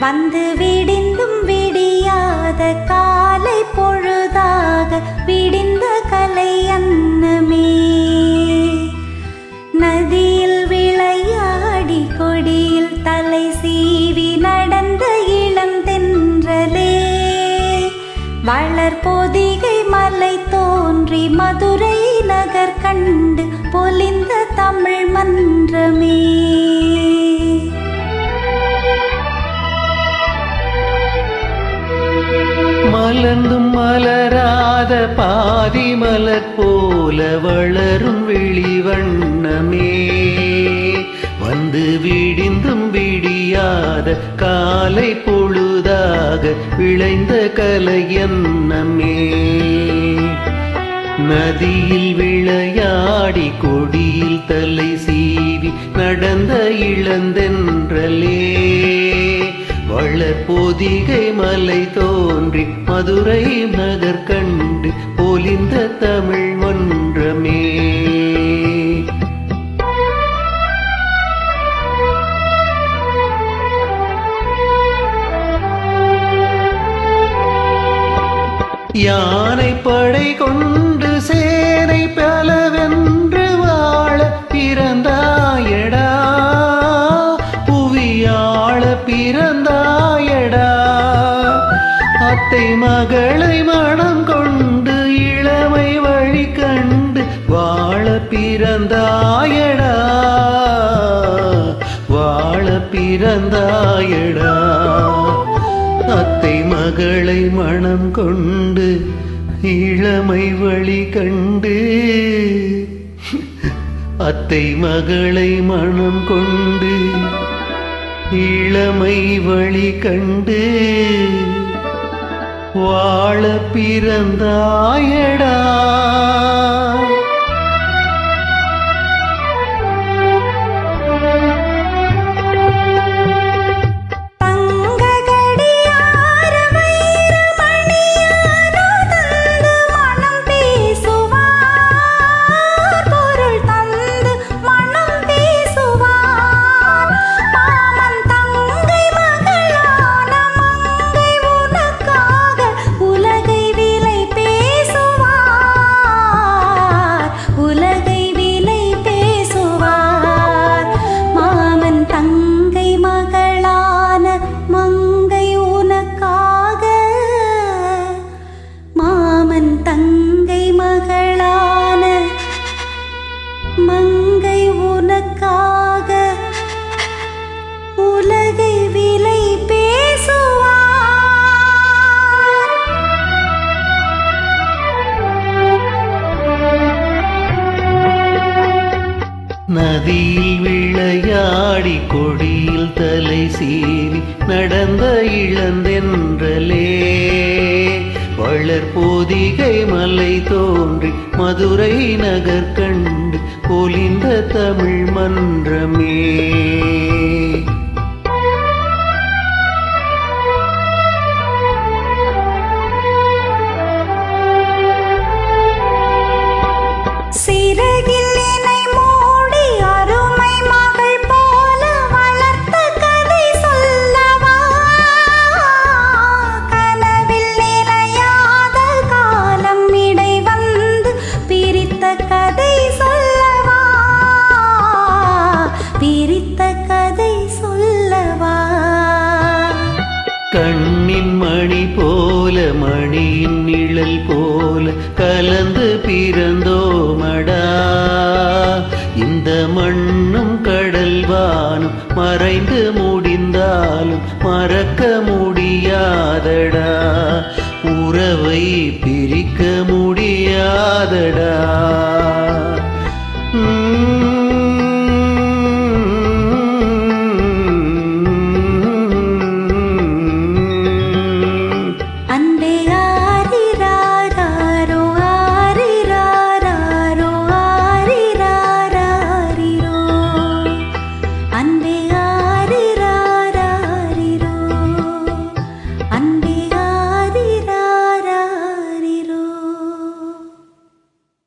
வந்து விடிந்தும் விடியாத காலை பொழுதாக விடிந்த கலை அன்னமே. நதியில் விளையாடி கொடியில் தலை சீவி நடந்த இளம் தென்றலே. வளர் பொதிகை மலை தோன்றி மதுரை நகர் கண்டு பொலிந்த தமிழ் மன்றமே. மலர்ந்தும் மலராத பாதி மலர் போல வளரும் வெளிவண்ணமே. வந்து விடிந்தும் விடியாத காலை பொழுதாக விளைந்த கலையன்னமே. நதியில் விளையாடி கொடியில் தலை சீவி நடந்த இளந்தென்றலே. வளர் பொதிகை மலை தோன்றி மதுரை நகர் கண்டு பொலிந்த தமிழ் மன்றமே. யானை படை கொண்டு சேனை பலவென்று வாழ பிறந்தாயடா. புவியாள பிறந்தாயடா. அத்தை மகளை மனம் கொண்டு இளமை வழி கண்டு வாழ பிறந்தாயடா. வாழ பிறந்தாயடா. அத்தை மகளை மனம் கொண்டு இளமை வழி கண்டு. அத்தை மகளை மனம் கொண்டு இளமை வழி கண்டு வாழ பிறந்தாயடா. தங்கை மகளான மங்கை உனக்காக உலகை விலை பேசுவார். நதியில் விளையாடி கொடியில் தலை சீவி நடந்த இளந்தென்றலே. வளர் பொதிகை மலை தோன்றி மதுரை நகர் கண்டு பொலிந்த தமிழ் மன்றமே. கண்ணின் மணி போல மணியின் நிழல் போல கலந்து பிறந்தோமடா. இந்த மண்ணும் கடல் வானும் மறைந்து முடிந்தாலும் மறக்க முடியாதடா. உறவை பிரிக்க முடியாதடா.